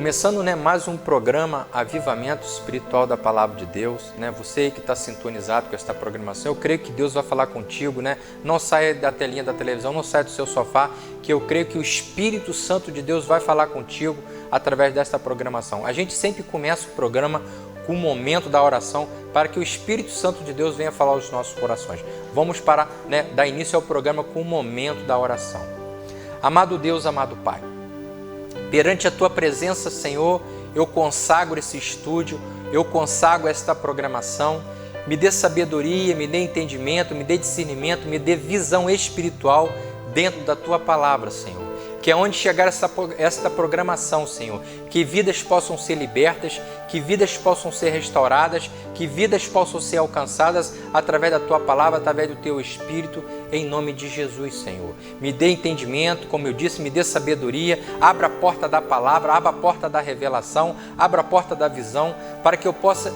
Começando, mais um programa Avivamento Espiritual da Palavra de Deus, Você que está sintonizado com esta programação, eu creio que Deus vai falar contigo, Não saia da telinha da televisão, não saia do seu sofá, que eu creio que o Espírito Santo de Deus vai falar contigo através desta programação. A gente sempre começa o programa com o momento da oração para que o Espírito Santo de Deus venha falar aos nossos corações. Vamos para, dar início ao programa com o momento da oração. Amado Deus, amado Pai, perante a Tua presença, Senhor, eu consagro esse estúdio, eu consagro esta programação. Me dê sabedoria, me dê entendimento, me dê discernimento, me dê visão espiritual dentro da Tua palavra, Senhor. Que aonde chegar esta programação, Senhor, que vidas possam ser libertas, que vidas possam ser restauradas, que vidas possam ser alcançadas através da Tua palavra, através do Teu Espírito, em nome de Jesus, Senhor. Me dê entendimento, como eu disse, me dê sabedoria, abra a porta da palavra, abra a porta da revelação, abra a porta da visão, para que eu possa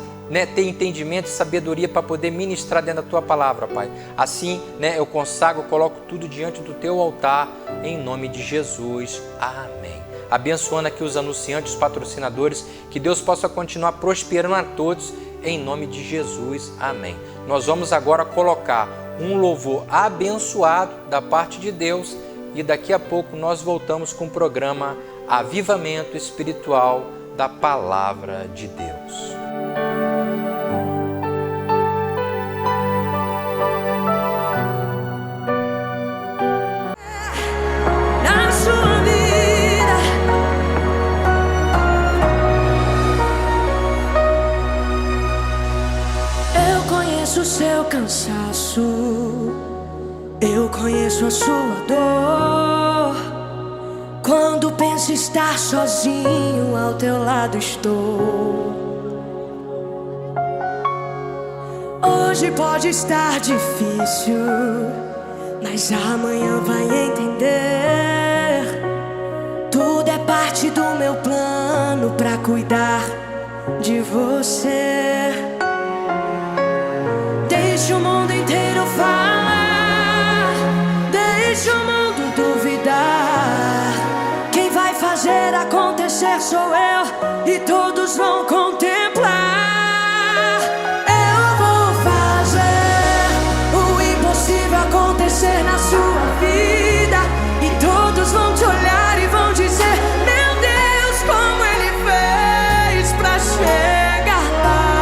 ter entendimento e sabedoria para poder ministrar dentro da Tua palavra, Pai. Assim, eu consagro, coloco tudo diante do Teu altar, em nome de Jesus. Amém. Abençoando aqui os anunciantes, os patrocinadores, que Deus possa continuar prosperando a todos, em nome de Jesus. Amém. Nós vamos agora colocar um louvor abençoado da parte de Deus e daqui a pouco nós voltamos com o programa Avivamento Espiritual da Palavra de Deus. Seu cansaço, eu conheço a sua dor. Quando penso estar sozinho, ao teu lado estou. Hoje pode estar difícil, mas amanhã vai entender. Tudo é parte do meu plano pra cuidar de você. Deixa o mundo inteiro falar, deixa o mundo duvidar. Quem vai fazer acontecer sou eu, e todos vão contemplar. Eu vou fazer o impossível acontecer na sua vida, e todos vão te olhar e vão dizer: meu Deus, como Ele fez pra chegar lá.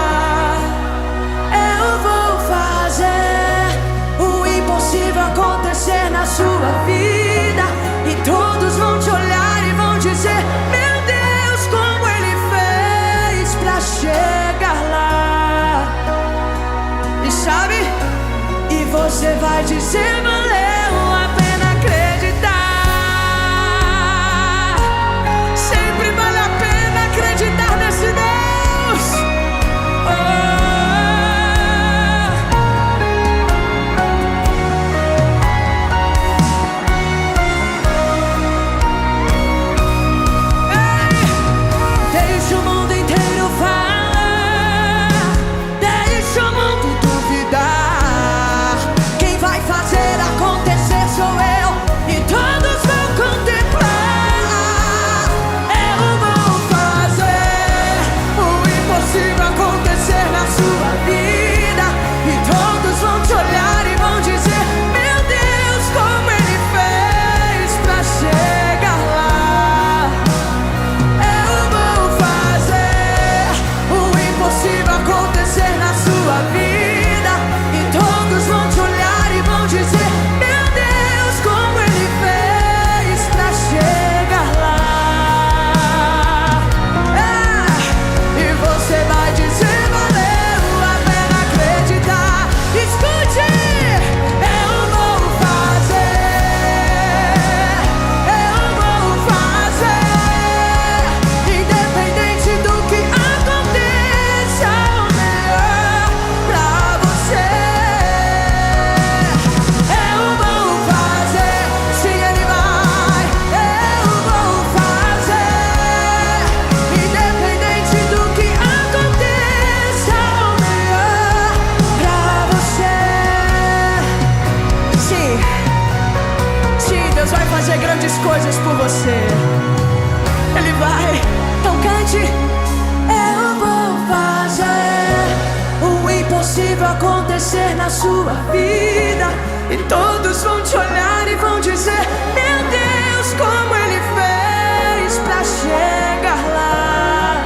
Acontecer na sua vida, e todos vão te olhar e vão dizer: meu Deus, como Ele fez pra chegar lá. E sabe, e você vai dizer: valeu a pena acreditar. Sempre vale a pena acreditar nesse Deus. Quem vai fazer a impossível acontecer na sua vida, e todos vão te olhar e vão dizer: meu Deus, como Ele fez pra chegar lá.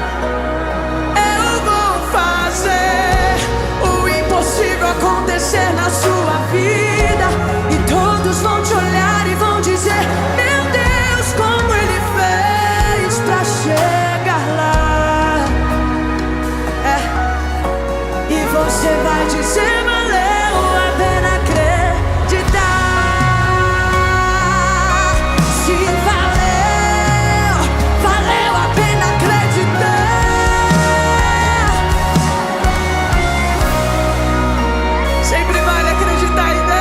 Eu vou fazer o impossível acontecer na sua vida, e todos vão te olhar e vão dizer: meu Deus, como Ele fez pra chegar lá. E você vai dizer: valeu a pena acreditar. Se valeu, valeu a pena acreditar. Sempre vale acreditar em Deus.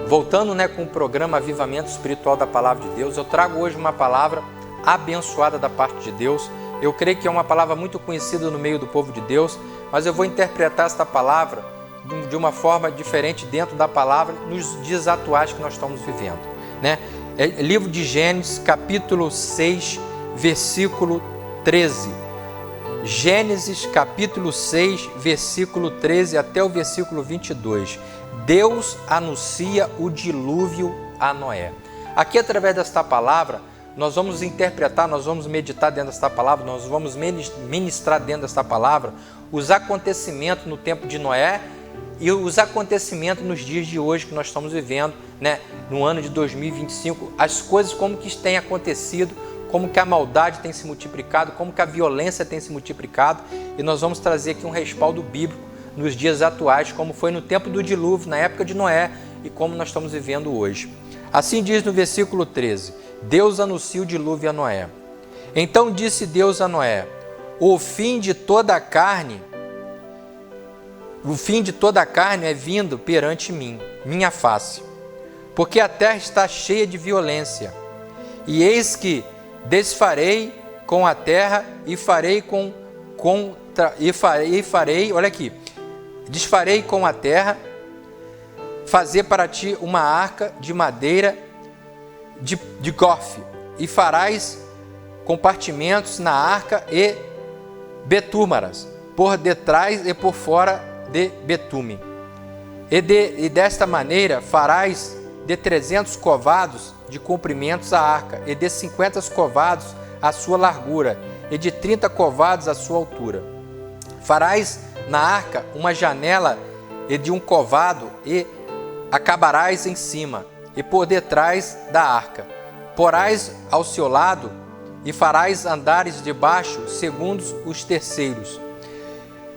Voltando, com o programa Avivamento Espiritual da Palavra de Deus, eu trago hoje uma palavra abençoada da parte de Deus. Eu creio que é uma palavra muito conhecida no meio do povo de Deus, mas eu vou interpretar esta palavra de uma forma diferente dentro da palavra nos dias atuais que nós estamos vivendo. É livro de Gênesis, capítulo 6, versículo 13. Gênesis, capítulo 6, versículo 13 até o versículo 22. Deus anuncia o dilúvio a Noé. Aqui, através desta palavra, nós vamos interpretar, nós vamos meditar dentro desta palavra, nós vamos ministrar dentro desta palavra os acontecimentos no tempo de Noé e os acontecimentos nos dias de hoje que nós estamos vivendo, no ano de 2025, as coisas como que têm acontecido, como que a maldade tem se multiplicado, como que a violência tem se multiplicado, e nós vamos trazer aqui um respaldo bíblico nos dias atuais, como foi no tempo do dilúvio, na época de Noé, e como nós estamos vivendo hoje. Assim diz no versículo 13, Deus anuncia o dilúvio a Noé. Então disse Deus a Noé: o fim de toda a carne é vindo perante mim, minha face, porque a terra está cheia de violência. E eis que desfarei com a terra e farei olha aqui, desfarei com a terra, fazer para ti uma arca de madeira de gofe, e farás compartimentos na arca e betúmaras, por detrás e por fora de betume. E desta maneira farás de 300 covados de comprimentos a arca, e de 50 covados a sua largura, e de 30 covados a sua altura. Farás na arca uma janela e de um covado, e acabarás em cima, e por detrás da arca. Porás ao seu lado, e farás andares debaixo, segundo os terceiros.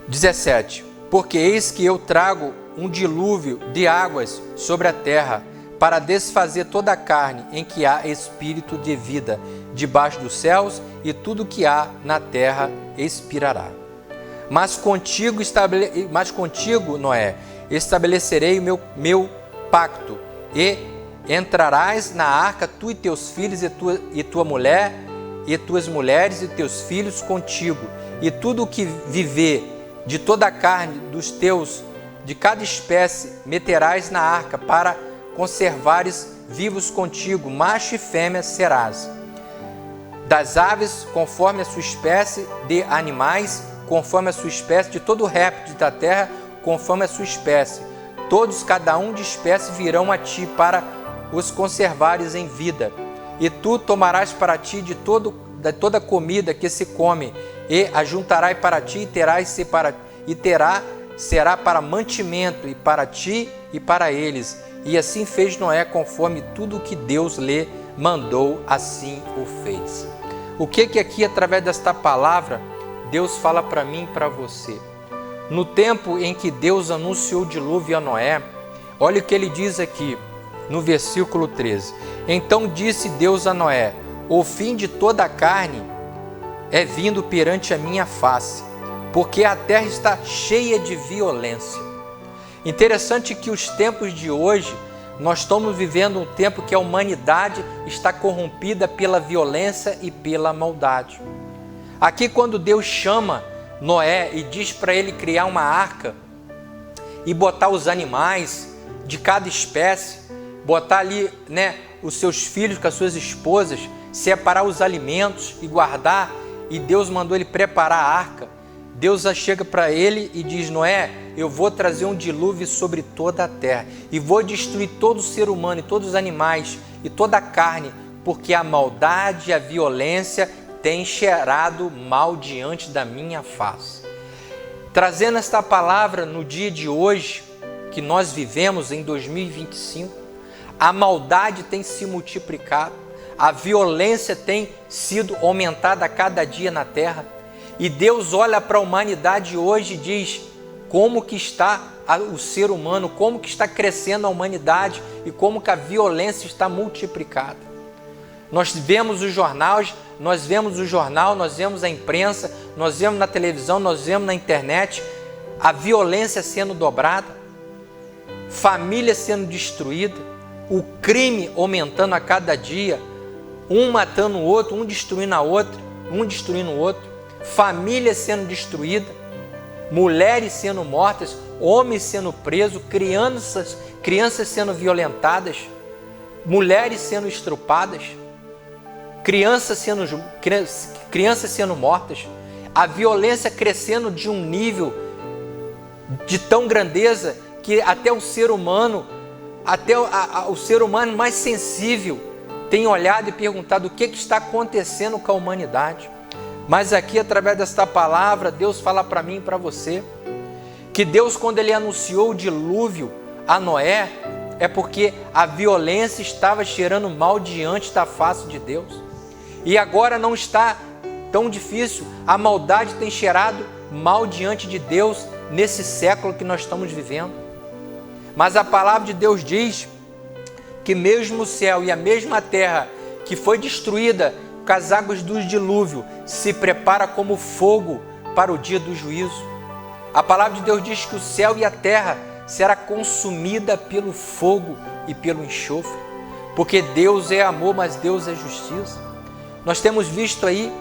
17. Porque eis que eu trago um dilúvio de águas sobre a terra, para desfazer toda a carne em que há espírito de vida debaixo dos céus, e tudo que há na terra expirará. Mas contigo, Noé, estabelecerei o meu pacto, e entrarás na arca, tu e teus filhos, e tua mulher, e tuas mulheres, e teus filhos contigo, e tudo o que viver de toda a carne dos teus, de cada espécie, meterás na arca, para conservares vivos contigo, macho e fêmea serás. Das aves, conforme a sua espécie, de animais, conforme a sua espécie, de todo réptil da terra, conforme a sua espécie. Todos, cada um de espécie, virão a ti para os conservares em vida. E tu tomarás para ti de toda comida que se come, e ajuntarás para ti, será para mantimento, e para ti e para eles. E assim fez Noé, conforme tudo que Deus lhe mandou, assim o fez. O que aqui, através desta palavra, Deus fala para mim e para você? No tempo em que Deus anunciou o dilúvio a Noé, olha o que ele diz aqui, no versículo 13. Então disse Deus a Noé: o fim de toda a carne é vindo perante a minha face, porque a terra está cheia de violência. Interessante que os tempos de hoje, nós estamos vivendo um tempo que a humanidade está corrompida pela violência e pela maldade. Aqui, quando Deus chama Noé e diz para ele criar uma arca e botar os animais de cada espécie, botar ali, né, os seus filhos com as suas esposas, separar os alimentos e guardar, e Deus mandou ele preparar a arca. Deus chega para ele e diz: Noé, eu vou trazer um dilúvio sobre toda a terra e vou destruir todo o ser humano e todos os animais e toda a carne, porque a maldade e a violência têm cheirado mal diante da minha face. Trazendo esta palavra no dia de hoje, que nós vivemos em 2025, a maldade tem se multiplicado, a violência tem sido aumentada a cada dia na terra, e Deus olha para a humanidade hoje e diz: como que está o ser humano, como que está crescendo a humanidade e como que a violência está multiplicada. Nós vemos os jornais, nós vemos a imprensa, nós vemos na televisão, nós vemos na internet a violência sendo dobrada, família sendo destruída, o crime aumentando a cada dia, um matando o outro, um destruindo o outro, família sendo destruída, mulheres sendo mortas, homens sendo presos, crianças sendo violentadas, mulheres sendo estrupadas, crianças sendo mortas, a violência crescendo de um nível de tão grandeza que até o ser humano, o ser humano mais sensível tem olhado e perguntado o que está acontecendo com a humanidade. Mas aqui, através desta palavra, Deus fala para mim e para você que Deus, quando Ele anunciou o dilúvio a Noé, é porque a violência estava cheirando mal diante da face de Deus. E agora não está tão difícil, a maldade tem cheirado mal diante de Deus nesse século que nós estamos vivendo. Mas a palavra de Deus diz que mesmo o céu e a mesma terra que foi destruída com as águas do dilúvio se prepara como fogo para o dia do juízo. A palavra de Deus diz que o céu e a terra será consumida pelo fogo e pelo enxofre, porque Deus é amor, mas Deus é justiça. Nós temos visto aí,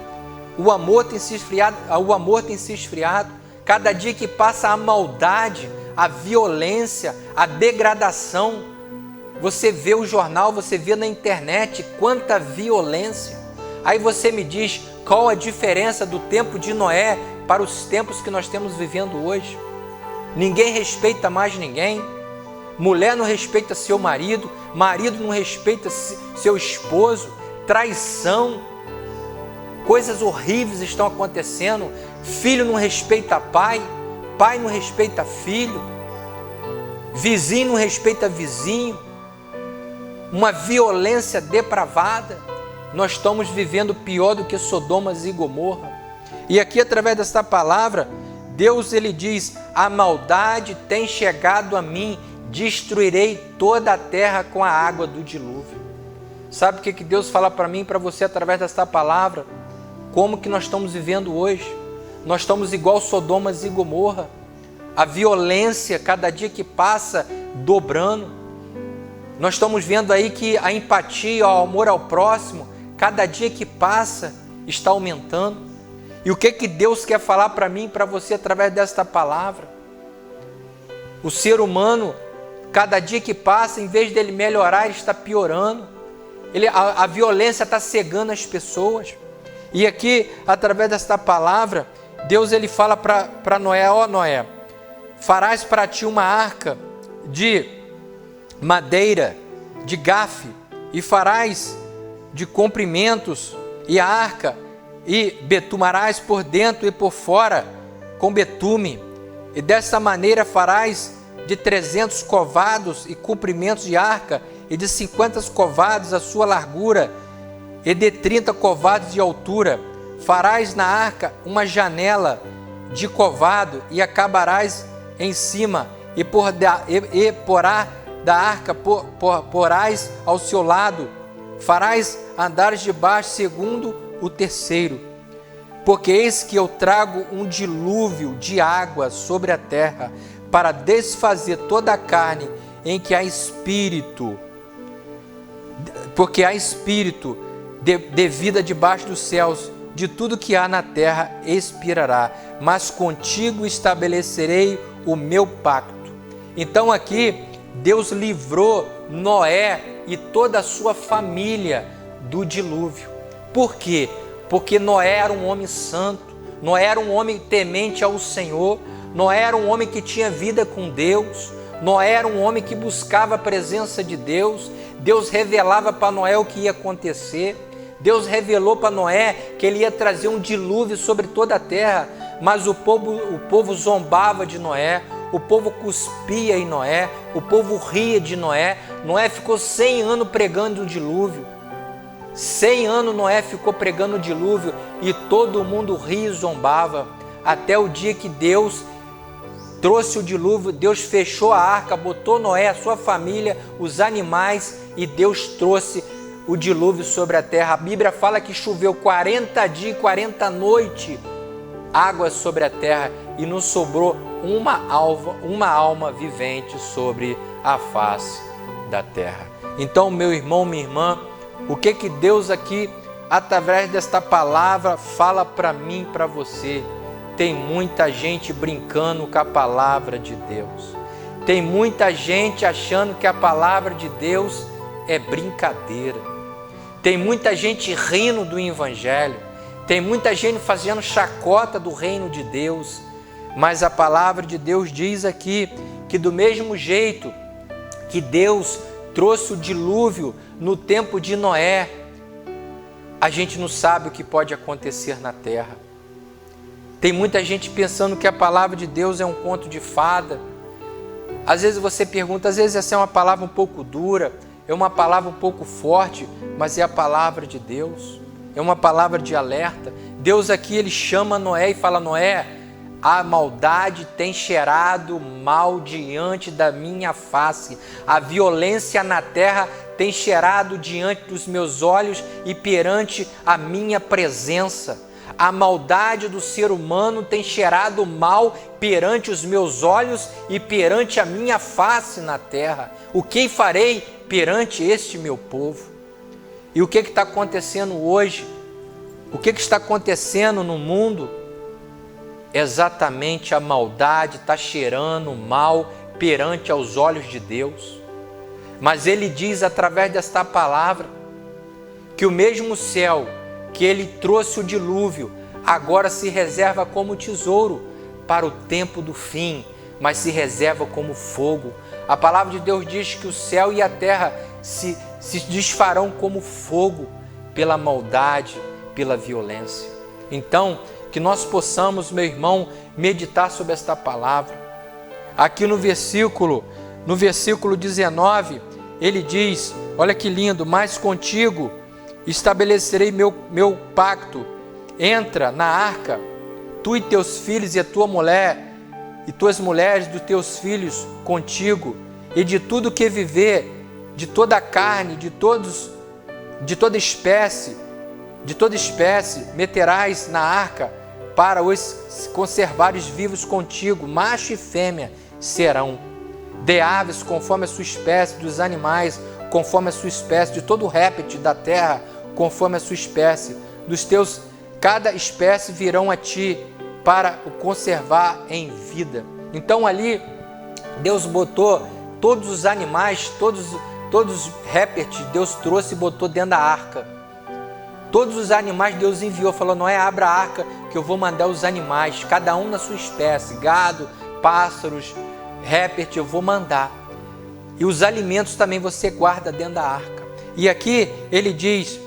o amor tem se esfriado, cada dia que passa a maldade, a violência, a degradação. Você vê o jornal, você vê na internet quanta violência. Aí você me diz qual a diferença do tempo de Noé para os tempos que nós estamos vivendo hoje. Ninguém respeita mais ninguém, mulher não respeita seu marido, marido não respeita seu esposo, traição, coisas horríveis estão acontecendo, filho não respeita pai, pai não respeita filho, vizinho não respeita vizinho, uma violência depravada. Nós estamos vivendo pior do que Sodoma e Gomorra. E aqui, através desta palavra, Deus ele diz: a maldade tem chegado a mim, destruirei toda a terra com a água do dilúvio. Sabe o que Deus fala para mim e para você através desta palavra? Como que nós estamos vivendo hoje? Nós estamos igual Sodoma e Gomorra. A violência, cada dia que passa, dobrando. Nós estamos vendo aí que a empatia, o amor ao próximo, cada dia que passa, está aumentando. E o que Deus quer falar para mim e para você através desta palavra? O ser humano, cada dia que passa, em vez dele melhorar, ele está piorando. A violência está cegando as pessoas. E aqui, através desta palavra, Deus ele fala para Noé: ó Noé, farás para ti uma arca de madeira, de gafe, e farás de comprimentos, e a arca, e betumarás por dentro e por fora com betume, e dessa maneira farás de 300 covados e comprimentos de arca, e de 50 covados a sua largura, e de 30 covados de altura. Farás na arca uma janela de covado, e acabarás em cima, e porá da arca porás ao seu lado. Farás andares de baixo segundo o terceiro, porque eis que eu trago um dilúvio de água sobre a terra, para desfazer toda a carne em que há espírito, porque há espírito de vida debaixo dos céus, de tudo que há na terra expirará, mas contigo estabelecerei o meu pacto. Então aqui Deus livrou Noé e toda a sua família do dilúvio. Por quê? Porque Noé era um homem santo, Noé era um homem temente ao Senhor, Noé era um homem que tinha vida com Deus, Noé era um homem que buscava a presença de Deus. Deus revelava para Noé o que ia acontecer. Deus revelou para Noé que ele ia trazer um dilúvio sobre toda a terra, mas o povo zombava de Noé, o povo cuspia em Noé, o povo ria de Noé. Noé ficou 100 anos pregando o dilúvio. 100 anos Noé ficou pregando o dilúvio e todo mundo ria e zombava, até o dia que Deus trouxe o dilúvio. Deus fechou a arca, botou Noé, a sua família, os animais, e Deus trouxe o dilúvio sobre a terra. A Bíblia fala que choveu 40 dias e 40 noites águas sobre a terra e não sobrou uma alma vivente sobre a face da terra. Então, meu irmão, minha irmã, o que Deus aqui, através desta palavra, fala para mim, para você? Tem muita gente brincando com a palavra de Deus. Tem muita gente achando que a palavra de Deus é brincadeira. Tem muita gente rindo do Evangelho. Tem muita gente fazendo chacota do reino de Deus. Mas a palavra de Deus diz aqui que do mesmo jeito que Deus trouxe o dilúvio no tempo de Noé, a gente não sabe o que pode acontecer na terra. Tem muita gente pensando que a palavra de Deus é um conto de fada. Às vezes você pergunta, às vezes essa é uma palavra um pouco dura, é uma palavra um pouco forte, mas é a palavra de Deus, é uma palavra de alerta. Deus aqui, ele chama Noé e fala: Noé, a maldade tem cheirado mal diante da minha face, a violência na terra tem cheirado diante dos meus olhos e perante a minha presença. A maldade do ser humano tem cheirado mal perante os meus olhos e perante a minha face na terra. O que farei perante este meu povo? E o que está acontecendo hoje? O que está acontecendo no mundo? Exatamente, a maldade está cheirando mal perante aos olhos de Deus. Mas ele diz através desta palavra que o mesmo céu que ele trouxe o dilúvio agora se reserva como tesouro para o tempo do fim, mas se reserva como fogo. A palavra de Deus diz que o céu e a terra se desfarão como fogo pela maldade, pela violência. Então, que nós possamos, meu irmão, meditar sobre esta palavra. Aqui no versículo 19, ele diz, olha que lindo: mas contigo estabelecerei meu pacto, entra na arca, tu e teus filhos e a tua mulher, e tuas mulheres dos teus filhos contigo, e de tudo que viver, de toda a carne, de toda espécie, meterás na arca, para os conservares vivos contigo, macho e fêmea serão, de aves conforme a sua espécie, dos animais conforme a sua espécie, de todo réptil da terra conforme a sua espécie, cada espécie virão a ti para o conservar em vida. Então ali Deus botou todos os animais, todos os répteis, Deus trouxe e botou dentro da arca. Todos os animais Deus enviou, falou: Noé, abra a arca que eu vou mandar os animais, cada um na sua espécie, gado, pássaros, répteis, eu vou mandar. E os alimentos também você guarda dentro da arca. E aqui ele diz: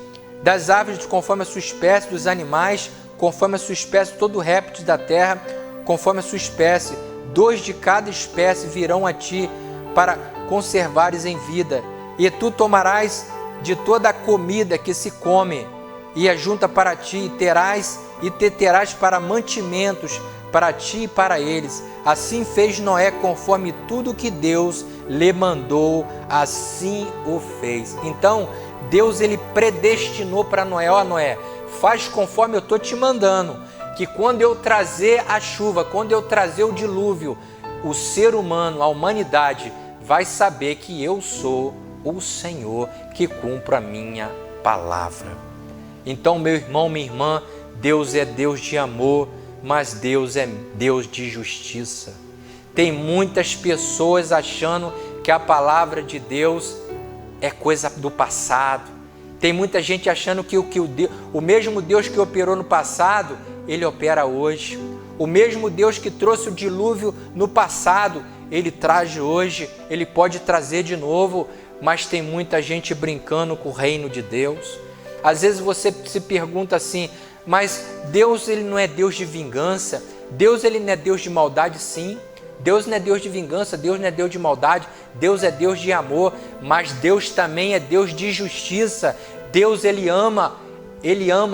das aves conforme a sua espécie, dos animais conforme a sua espécie, todo réptil da terra conforme a sua espécie, 2 de cada espécie virão a ti para conservares em vida. E tu tomarás de toda a comida que se come e ajunta para ti, e te terás para mantimentos para ti e para eles. Assim fez Noé conforme tudo que Deus lhe mandou, assim o fez. Então Deus, ele predestinou para Noé: ó Noé, faz conforme eu estou te mandando, que quando eu trazer a chuva, quando eu trazer o dilúvio, o ser humano, a humanidade, vai saber que eu sou o Senhor que cumpro a minha palavra. Então, meu irmão, minha irmã, Deus é Deus de amor, mas Deus é Deus de justiça. Tem muitas pessoas achando porque a palavra de Deus é coisa do passado. Tem muita gente achando que o mesmo Deus que operou no passado, Ele opera hoje. O mesmo Deus que trouxe o dilúvio no passado, Ele traz hoje, Ele pode trazer de novo, mas tem muita gente brincando com o reino de Deus. Às vezes você se pergunta assim, mas Deus, Ele não é Deus de vingança? Deus, Ele não é Deus de maldade? Sim. Deus não é Deus de vingança, Deus não é Deus de maldade, Deus é Deus de amor, mas Deus também é Deus de justiça. Deus, Ele ama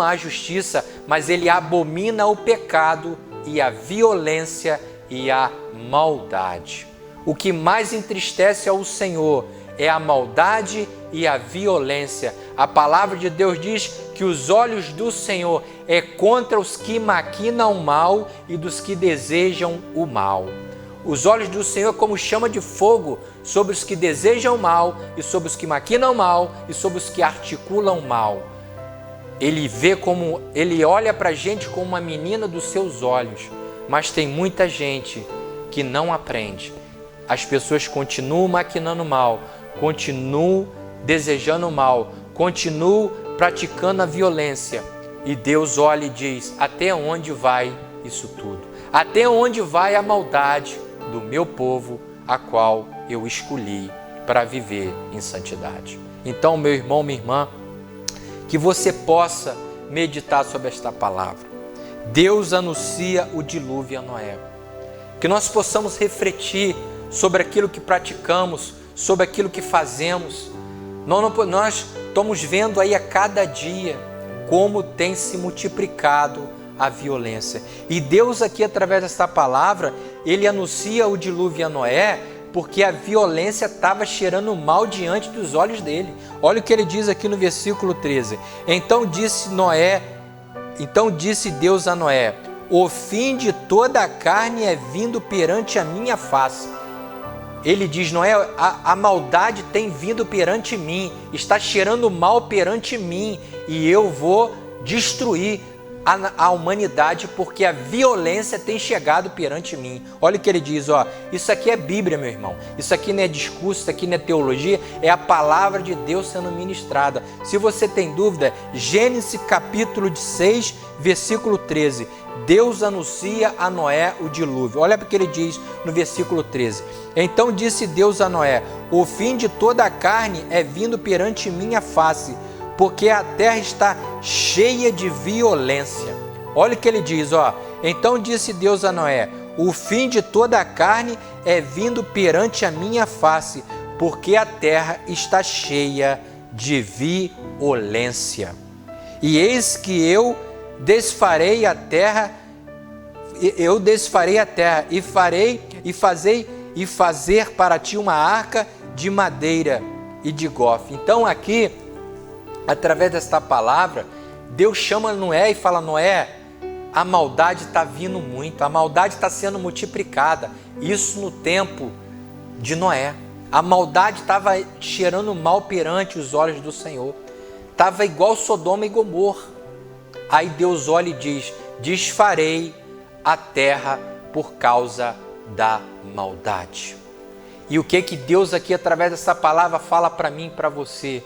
a justiça, mas Ele abomina o pecado e a violência e a maldade. O que mais entristece ao Senhor é a maldade e a violência. A palavra de Deus diz que os olhos do Senhor é contra os que maquinam o mal e dos que desejam o mal. Os olhos do Senhor é como chama de fogo sobre os que desejam o mal e sobre os que maquinam o mal e sobre os que articulam o mal. Ele olha para a gente como uma menina dos seus olhos, mas tem muita gente que não aprende. As pessoas continuam maquinando mal, continuam desejando o mal, continuam praticando a violência. E Deus olha e diz, até onde vai isso tudo? Até onde vai a maldade do meu povo, a qual eu escolhi para viver em santidade? Então, meu irmão, minha irmã, que você possa meditar sobre esta palavra. Deus anuncia o dilúvio a Noé. Que nós possamos refletir sobre aquilo que praticamos, sobre aquilo que fazemos. Nós estamos vendo aí a cada dia como tem se multiplicado a violência. E Deus aqui, através desta palavra, Ele anuncia o dilúvio a Noé, porque a violência estava cheirando mal diante dos olhos dele. Olha o que ele diz aqui no versículo 13. Então disse Deus a Noé, o fim de toda a carne é vindo perante a minha face. Ele diz, Noé, a maldade tem vindo perante mim, está cheirando mal perante mim, e eu vou destruir a humanidade, porque a violência tem chegado perante mim. Olha o que ele diz, ó, isso aqui é Bíblia, meu irmão, isso aqui não é discurso, isso aqui não é teologia, é a palavra de Deus sendo ministrada. Se você tem dúvida, Gênesis capítulo 6, versículo 13, Deus anuncia a Noé o dilúvio. Olha o que ele diz no versículo 13. Então disse Deus a Noé, o fim de toda a carne é vindo perante minha face, porque a terra está cheia de violência. Olha o que ele diz, ó. Então disse Deus a Noé, o fim de toda a carne é vindo perante a minha face, porque a terra está cheia de violência. E eis que eu desfarei a terra e fazer para ti uma arca de madeira e de gofe. Então aqui, através desta palavra, Deus chama Noé e fala, Noé, a maldade está vindo muito, a maldade está sendo multiplicada. Isso no tempo de Noé. A maldade estava cheirando mal perante os olhos do Senhor. Estava igual Sodoma e Gomorra. Aí Deus olha e diz, desfarei a terra por causa da maldade. E o que Deus aqui, através dessa palavra, fala para mim e para você?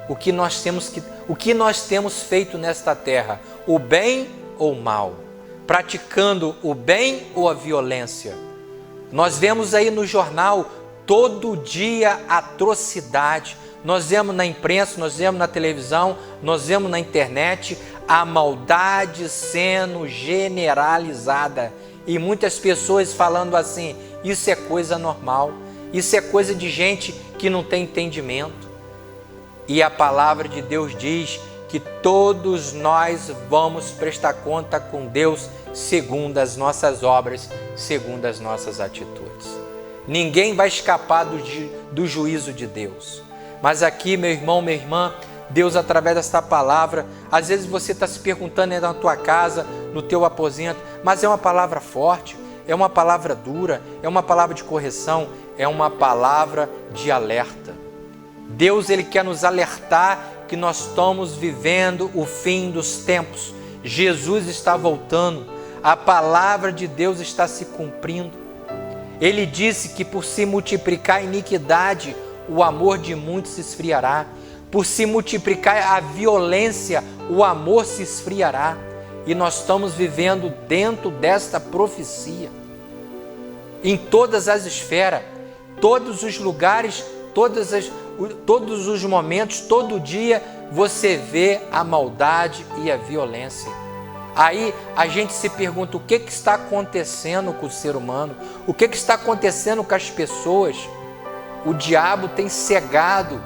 O que nós temos feito nesta terra? O bem ou o mal? Praticando o bem ou a violência? Nós vemos aí no jornal todo dia atrocidade. Nós vemos na imprensa, nós vemos na televisão, nós vemos na internet a maldade sendo generalizada. E muitas pessoas falando assim, isso é coisa normal, isso é coisa de gente que não tem entendimento. E a palavra de Deus diz que todos nós vamos prestar conta com Deus segundo as nossas obras, segundo as nossas atitudes. Ninguém vai escapar do juízo de Deus. Mas aqui, meu irmão, minha irmã, Deus, através desta palavra, às vezes você está se perguntando aí na tua casa, no teu aposento, mas é uma palavra forte, é uma palavra dura, é uma palavra de correção, é uma palavra de alerta. Deus, Ele quer nos alertar que nós estamos vivendo o fim dos tempos. Jesus está voltando, a palavra de Deus está se cumprindo. Ele disse que por se multiplicar a iniquidade, o amor de muitos se esfriará. Por se multiplicar a violência, o amor se esfriará. E nós estamos vivendo dentro desta profecia. Em todas as esferas, todos os lugares, todos os momentos, todo dia, você vê a maldade e a violência. Aí a gente se pergunta o que está acontecendo com o ser humano, o que está acontecendo com as pessoas. O diabo tem cegado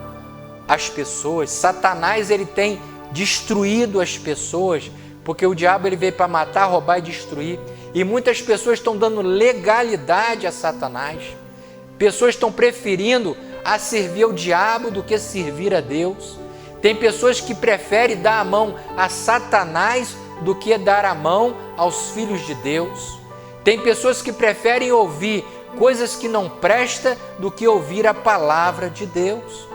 as pessoas, Satanás ele tem destruído as pessoas, porque o diabo ele veio para matar, roubar e destruir. E muitas pessoas estão dando legalidade a Satanás. Pessoas estão preferindo a servir ao diabo do que servir a Deus. Tem pessoas que preferem dar a mão a Satanás do que dar a mão aos filhos de Deus. Tem pessoas que preferem ouvir coisas que não prestam do que ouvir a palavra de Deus.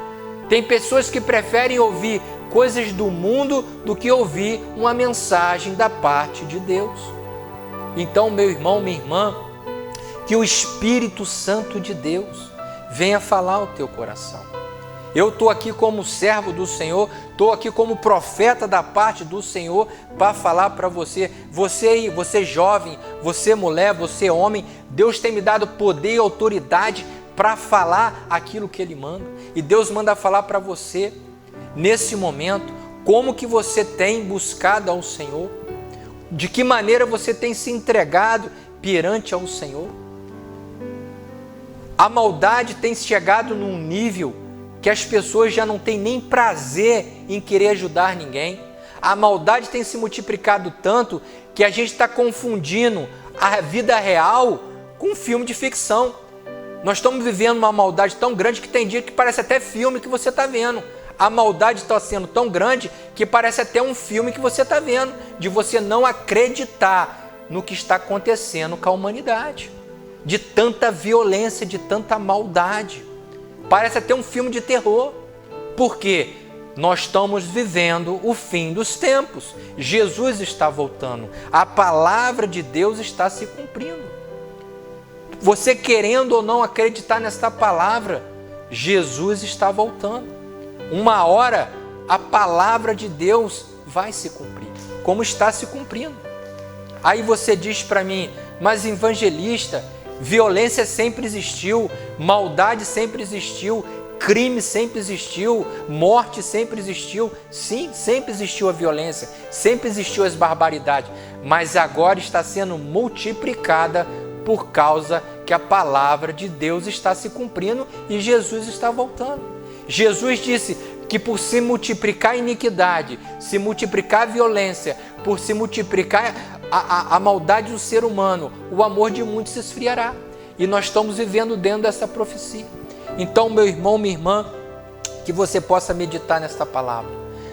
Tem pessoas que preferem ouvir coisas do mundo do que ouvir uma mensagem da parte de Deus. Então, meu irmão, minha irmã, que o Espírito Santo de Deus venha falar ao teu coração. Eu estou aqui como servo do Senhor, estou aqui como profeta da parte do Senhor para falar para você. Você jovem, você mulher, você homem, Deus tem me dado poder e autoridade para falar aquilo que Ele manda. E Deus manda falar para você, nesse momento, como que você tem buscado ao Senhor, de que maneira você tem se entregado perante ao Senhor. A maldade tem chegado num nível que as pessoas já não têm nem prazer em querer ajudar ninguém. A maldade tem se multiplicado tanto que a gente está confundindo a vida real com um filme de ficção. Nós estamos vivendo uma maldade tão grande que tem dia que parece até filme que você está vendo. A maldade está sendo tão grande que parece até um filme que você está vendo, de você não acreditar no que está acontecendo com a humanidade. De tanta violência, de tanta maldade. Parece até um filme de terror. Por quê? Nós estamos vivendo o fim dos tempos. Jesus está voltando. A palavra de Deus está se cumprindo. Você querendo ou não acreditar nesta palavra, Jesus está voltando. Uma hora a palavra de Deus vai se cumprir, como está se cumprindo. Aí você diz para mim, mas evangelista, violência sempre existiu, maldade sempre existiu, crime sempre existiu, morte sempre existiu. Sim, sempre existiu a violência, sempre existiu as barbaridades, mas agora está sendo multiplicada por causa que a palavra de Deus está se cumprindo e Jesus está voltando. Jesus disse que por se multiplicar a iniquidade, se multiplicar a violência, por se multiplicar a maldade do ser humano, o amor de muitos se esfriará. E nós estamos vivendo dentro dessa profecia. Então, meu irmão, minha irmã, que você possa meditar nesta palavra.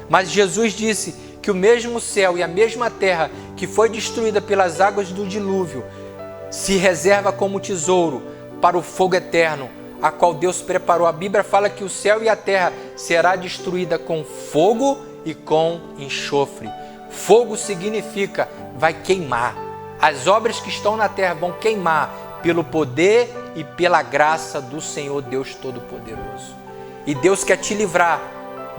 Mas Jesus disse que o mesmo céu e a mesma terra que foi destruída pelas águas do dilúvio se reserva como tesouro para o fogo eterno, a qual Deus preparou. A Bíblia fala que o céu e a terra será destruída com fogo e com enxofre. Fogo significa vai queimar. As obras que estão na terra vão queimar pelo poder e pela graça do Senhor Deus Todo-Poderoso. E Deus quer te livrar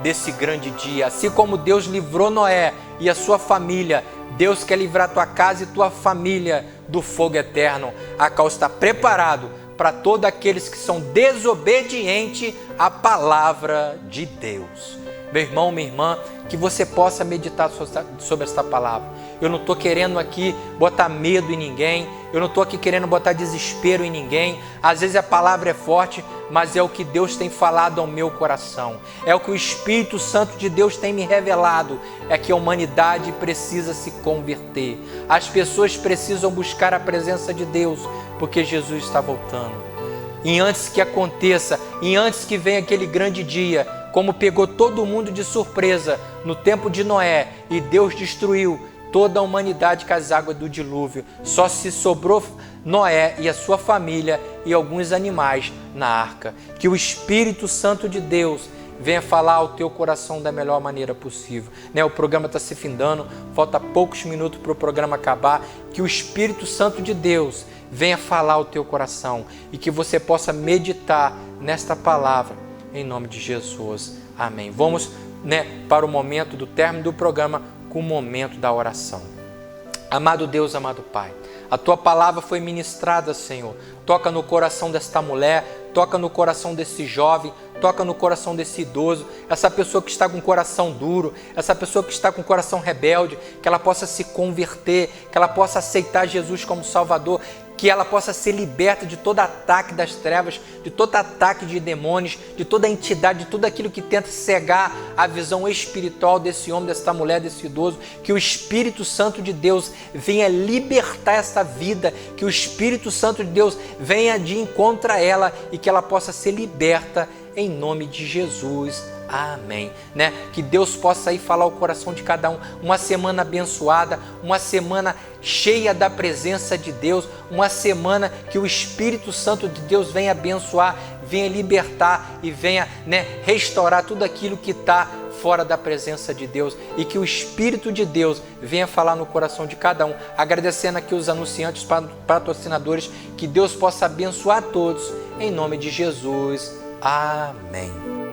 desse grande dia. Assim como Deus livrou Noé e a sua família, Deus quer livrar tua casa e tua família do fogo eterno, a qual está preparado para todos aqueles que são desobedientes à palavra de Deus. Meu irmão, minha irmã, que você possa meditar sobre esta palavra. Eu não estou querendo aqui botar medo em ninguém, eu não estou aqui querendo botar desespero em ninguém. Às vezes a palavra é forte, mas é o que Deus tem falado ao meu coração. É o que o Espírito Santo de Deus tem me revelado, é que a humanidade precisa se converter. As pessoas precisam buscar a presença de Deus, porque Jesus está voltando. E antes que aconteça, e antes que venha aquele grande dia, como pegou todo mundo de surpresa no tempo de Noé, e Deus destruiu toda a humanidade com as águas do dilúvio, só se sobrou Noé e a sua família e alguns animais na arca. Que o Espírito Santo de Deus venha falar ao teu coração da melhor maneira possível. O programa está se findando, falta poucos minutos para o programa acabar. Que o Espírito Santo de Deus venha falar ao teu coração e que você possa meditar nesta palavra, em nome de Jesus. Amém. Vamos, para o momento do término do programa, com o momento da oração. Amado Deus, amado Pai, a Tua palavra foi ministrada, Senhor. Toca no coração desta mulher, toca no coração desse jovem, toca no coração desse idoso, essa pessoa que está com o coração duro, essa pessoa que está com o coração rebelde, que ela possa se converter, que ela possa aceitar Jesus como Salvador, que ela possa ser liberta de todo ataque das trevas, de todo ataque de demônios, de toda entidade, de tudo aquilo que tenta cegar a visão espiritual desse homem, dessa mulher, desse idoso, que o Espírito Santo de Deus venha libertar essa vida, que o Espírito Santo de Deus venha de encontro a ela e que ela possa ser liberta em nome de Jesus. Amém. Que Deus possa ir falar ao coração de cada um. Uma semana abençoada, uma semana cheia da presença de Deus, uma semana que o Espírito Santo de Deus venha abençoar, venha libertar e venha restaurar tudo aquilo que está fora da presença de Deus e que o Espírito de Deus venha falar no coração de cada um. Agradecendo aqui os anunciantes, patrocinadores, que Deus possa abençoar a todos, em nome de Jesus. Amém.